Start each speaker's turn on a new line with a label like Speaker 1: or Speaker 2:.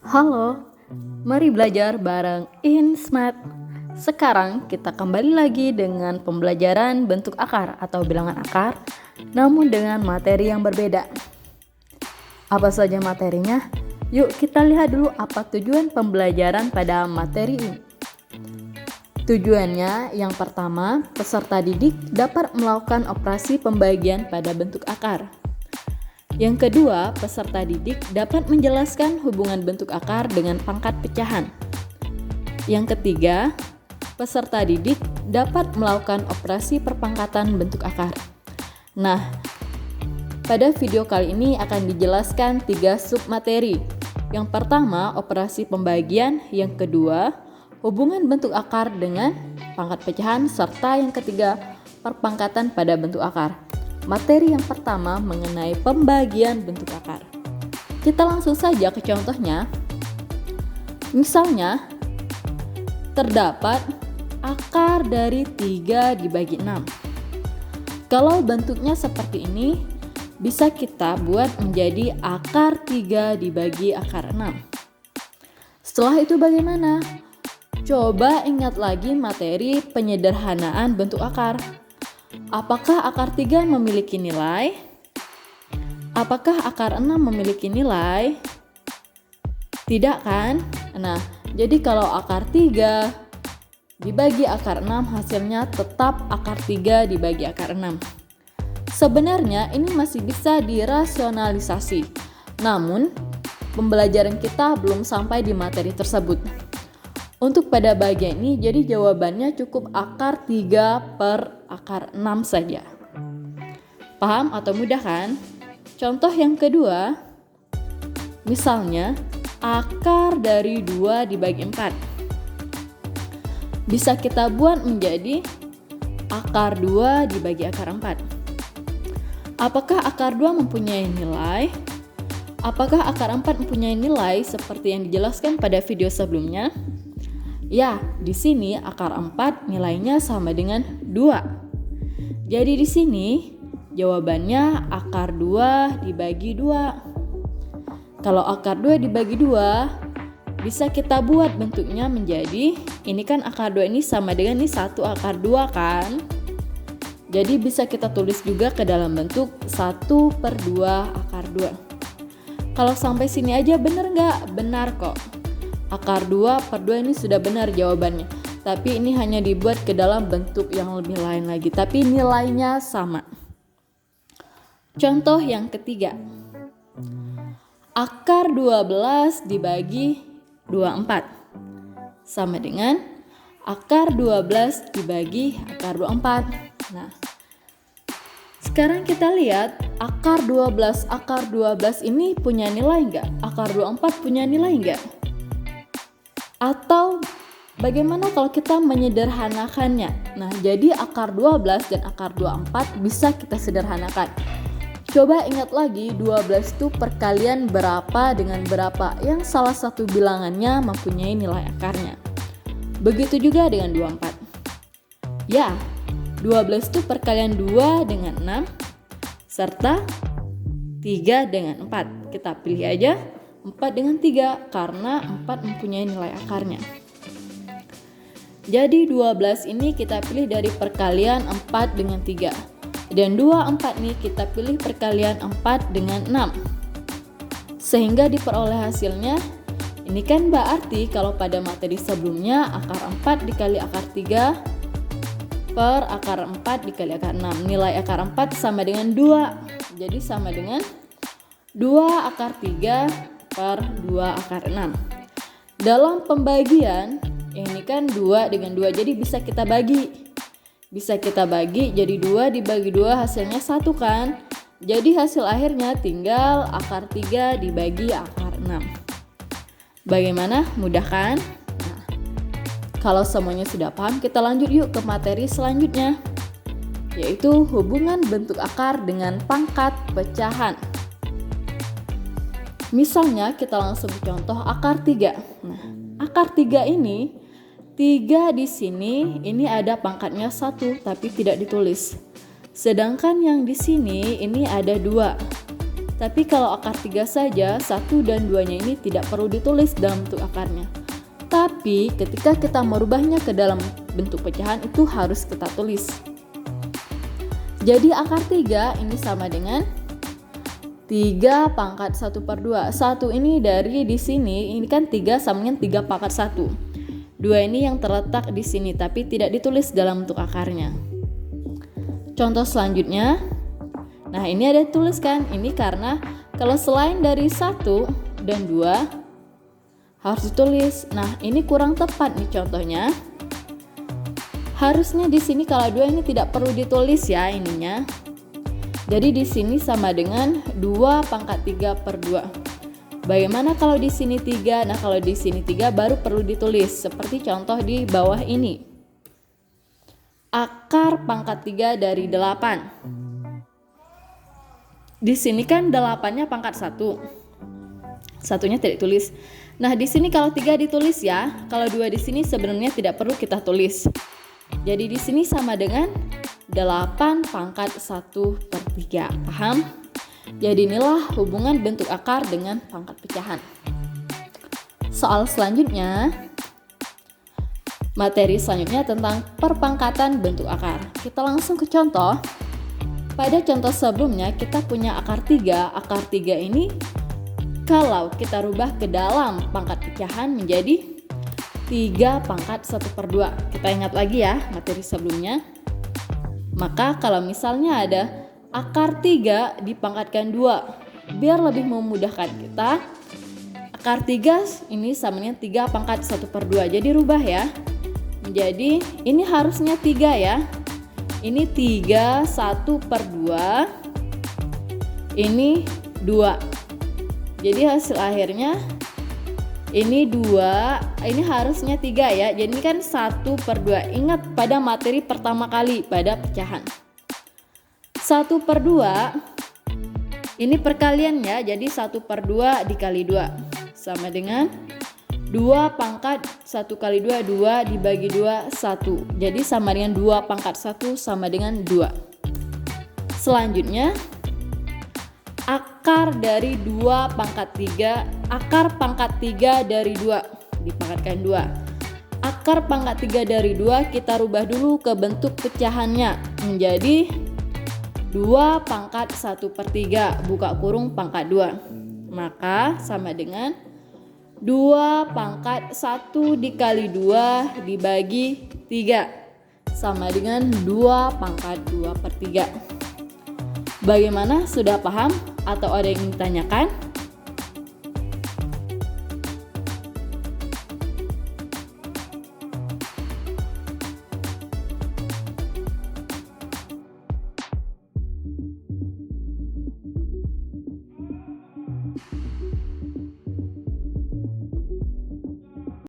Speaker 1: Halo, mari belajar bareng InSmart. Sekarang kita kembali lagi dengan pembelajaran bentuk akar atau bilangan akar, namun dengan materi yang berbeda. Apa saja materinya? Yuk kita lihat dulu apa tujuan pembelajaran pada materi ini. Tujuannya yang pertama, peserta didik dapat melakukan operasi pembagian pada bentuk akar. Yang kedua, peserta didik dapat menjelaskan hubungan bentuk akar dengan pangkat pecahan. Yang ketiga, peserta didik dapat melakukan operasi perpangkatan bentuk akar. Nah, pada video kali ini akan dijelaskan 3 submateri. Yang pertama, operasi pembagian. Yang kedua, hubungan bentuk akar dengan pangkat pecahan. Serta yang ketiga, perpangkatan pada bentuk akar. Materi yang pertama mengenai pembagian bentuk akar. Kita langsung saja ke contohnya. Misalnya, terdapat akar dari 3 dibagi 6. Kalau bentuknya seperti ini, bisa kita buat menjadi akar 3 dibagi akar 6. Setelah itu bagaimana? Coba ingat lagi materi penyederhanaan bentuk akar. Apakah akar 3 memiliki nilai? Apakah akar 6 memiliki nilai? Tidak kan? Nah, jadi kalau akar 3 dibagi akar 6 hasilnya tetap akar 3 dibagi akar 6. Sebenarnya ini masih bisa dirasionalisasi. Namun, pembelajaran kita belum sampai di materi tersebut. Untuk pada bagian ini, jadi jawabannya cukup akar 3 per akar 6 saja. Paham atau mudah kan? Contoh yang kedua, misalnya akar dari 2 dibagi 4. Bisa kita buat menjadi akar 2 dibagi akar 4. Apakah akar 2 mempunyai nilai? Apakah akar 4 mempunyai nilai seperti yang dijelaskan pada video sebelumnya? Ya, di sini akar 4 nilainya sama dengan 2. Jadi di sini jawabannya akar 2 dibagi 2. Kalau akar 2 dibagi 2, bisa kita buat bentuknya menjadi, ini kan akar 2 ini sama dengan ini 1 akar 2 kan? Jadi bisa kita tulis juga ke dalam bentuk 1 per 2 akar 2. Kalau sampai sini aja benar nggak? Benar kok. Akar 2 per 2 ini sudah benar jawabannya. Tapi ini hanya dibuat ke dalam bentuk yang lebih lain lagi. Tapi nilainya sama. Contoh yang ketiga. Akar 12 dibagi 24. Sama dengan akar 12 dibagi akar 24. Nah, sekarang kita lihat akar 12 ini punya nilai enggak? Akar 24 punya nilai enggak? Atau bagaimana kalau kita menyederhanakannya? Nah, jadi akar 12 dan akar 24 bisa kita sederhanakan. Coba ingat lagi 12 itu perkalian berapa dengan berapa yang salah satu bilangannya mempunyai nilai akarnya. Begitu juga dengan 24. Ya, 12 itu perkalian 2 dengan 6 serta 3 dengan 4. Kita pilih aja 4 dengan 3 karena 4 mempunyai nilai akarnya. Jadi 12 ini kita pilih dari perkalian 4 dengan 3. Dan 24 ini kita pilih perkalian 4 dengan 6. Sehingga diperoleh hasilnya, ini kan berarti kalau pada materi sebelumnya akar 4 dikali akar 3 per akar 4 dikali akar 6. Nilai akar 4 sama dengan 2. Jadi sama dengan 2 akar 3 per 2 akar 6. Dalam pembagian, ini kan 2 dengan 2. Jadi bisa kita bagi. Bisa kita bagi jadi 2 dibagi 2 hasilnya 1 kan. Jadi hasil akhirnya tinggal akar 3 dibagi akar 6. Bagaimana? Mudah kan? Nah, kalau semuanya sudah paham, kita lanjut yuk ke materi selanjutnya, yaitu hubungan bentuk akar dengan pangkat pecahan. Misalnya kita langsung contoh akar 3. Nah, akar 3 ini 3 di sini ini ada pangkatnya 1 tapi tidak ditulis. Sedangkan yang di sini ini ada 2. Tapi kalau akar 3 saja, 1 dan 2-nya ini tidak perlu ditulis dalam bentuk akarnya. Tapi ketika kita merubahnya ke dalam bentuk pecahan itu harus kita tulis. Jadi akar 3 ini sama dengan 3 pangkat 1/2. 1 ini dari di sini, ini kan 3 sama dengan 3 pangkat 1. 2 ini yang terletak di sini tapi tidak ditulis dalam bentuk akarnya. Contoh selanjutnya, nah ini ada tuliskan, ini karena kalau selain dari 1 dan 2 harus ditulis. Nah ini kurang tepat nih contohnya. Harusnya di sini kalau 2 ini tidak perlu ditulis ya ininya. Jadi di sini sama dengan 2 pangkat 3/2. Bagaimana kalau di sini 3? Nah kalau di sini 3 baru perlu ditulis seperti contoh di bawah ini. Akar pangkat 3 dari 8. Di sini kan 8-nya pangkat 1. Satunya tidak ditulis. Nah, di sini kalau 3 ditulis ya. Kalau 2 di sini sebenarnya tidak perlu kita tulis. Jadi di sini sama dengan 8 pangkat 1/3. Paham? Jadi inilah hubungan bentuk akar dengan pangkat pecahan. Soal selanjutnya, materi selanjutnya tentang perpangkatan bentuk akar. Kita langsung ke contoh. Pada contoh sebelumnya kita punya akar 3. Akar 3 ini kalau kita rubah ke dalam pangkat pecahan menjadi 3 pangkat 1/2. Kita ingat lagi ya materi sebelumnya. Maka kalau misalnya ada akar 3 dipangkatkan 2, biar lebih memudahkan kita, akar 3 ini sama dengan 3 pangkat 1/2. Jadi rubah ya. Jadi ini harusnya 3 ya. Ini 3 1/2. Ini 2. Jadi hasil akhirnya ini 2, ini harusnya 3 ya. Jadi ini kan 1/2. Ingat pada materi pertama kali pada pecahan. 1/2 ini perkalian ya. Jadi 1/2 dikali 2 sama dengan 2 pangkat 1 kali 2, 2 dibagi 2, 1. Jadi sama dengan 2 pangkat 1 sama dengan 2. Selanjutnya, akar dari 2 pangkat 3, akar pangkat 3 dari 2 dipangkatkan 2. Akar pangkat 3 dari 2 kita rubah dulu ke bentuk pecahannya menjadi 2 pangkat 1/3 buka kurung pangkat 2. Maka sama dengan 2 pangkat 1 dikali 2 dibagi 3 sama dengan 2 pangkat 2/3. Bagaimana? Sudah paham? Atau ada yang ingin ditanyakan?